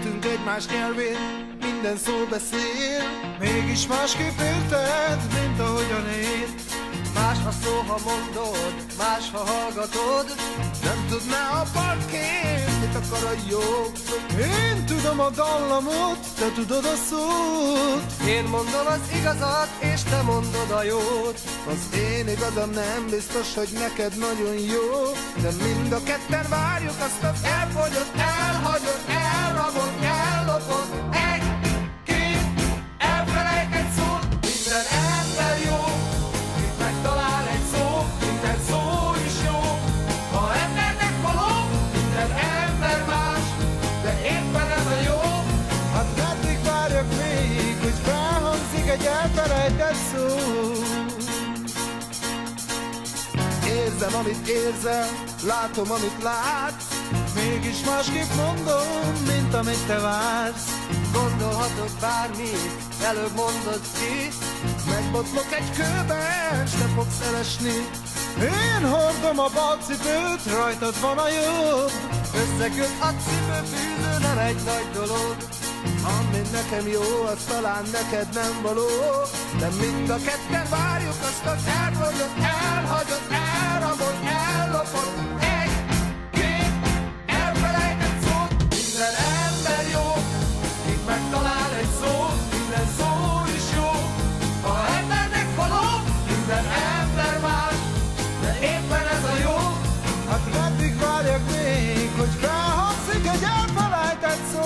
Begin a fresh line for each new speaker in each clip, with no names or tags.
Értünk egymás nyelvén, minden szó beszél. Mégis másképp érted, mint ahogyan én.
Más a szó, ha mondod, más, ha hallgatod.
Nem tudná a parkén, mit akar a jó. Én tudom a dallamot, te tudod a szót.
Én mondom az igazat, és te mondod a jót.
Az én igazam nem biztos, hogy neked nagyon jó. De mind a ketten várjuk azt az elfogyott, elhagyott, elrabott, ellopott. Egy, két, elfelejtett szót. Minden ember jó, itt megtalál egy szó. Minden szó is jó, ha embernek való. Minden ember más, de éppen ez a jó. Hát meddig várjak még, hogy felhangzik egy elfelejtett szó. Érzem, amit érzel, látom, amit látsz. Mégis másképp mondom, mint amit te vársz.
Gondolhatok bármit, előbb mondod ki.
Megbotlok egy kőben, s te fogsz elesni. Én hordom a balcipőt, rajtad van a jobb.
Összeköt a cipőfűző, nem egy nagy dolog.
Ami nekem jó, az talán neked nem való. De mind a ketten várjuk azt az elfogyott, elhagyott, elrabott, ellopott. Egy, két, elfelejtett szót. Minden ember jó, itt megtalál egy szót. Minden szó is jó, ha embernek való. Minden ember más, de éppen ez a jó. Hát meddig várjak még, hogy felhangzik egy elfelejtett szó.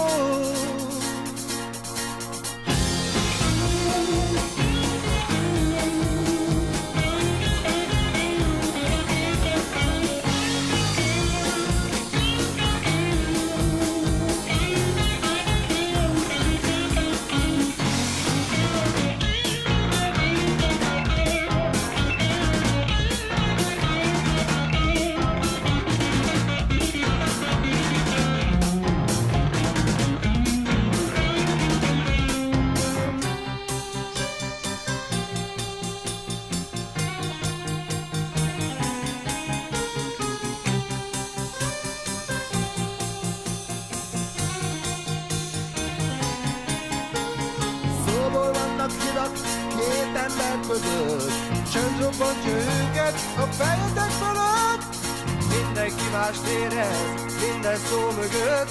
Szóból vannak hidak két ember között. Csönd robbantja őket a fejetek fölött.
Mindenki mást érez, minden szó mögött.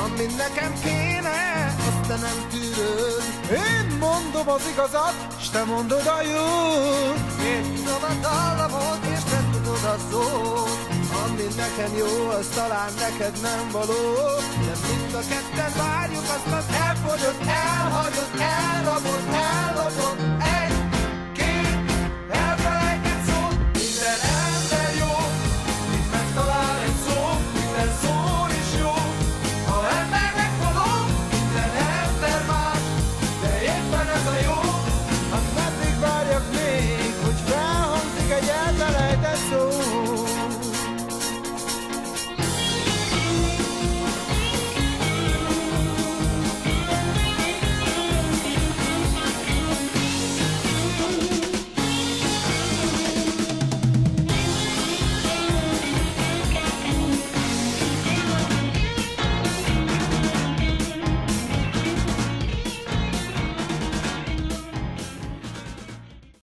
Ami nekem kéne, azt te nem tűröd. Én mondom az igazat, s te mondod a jót.
Én tudom a dallamot, és te tudod a szót.
Ami nekem jó, az talán neked nem való. De mind a ketten várjuk azt az elfogyott, elhagyott, elrabott, ellopott.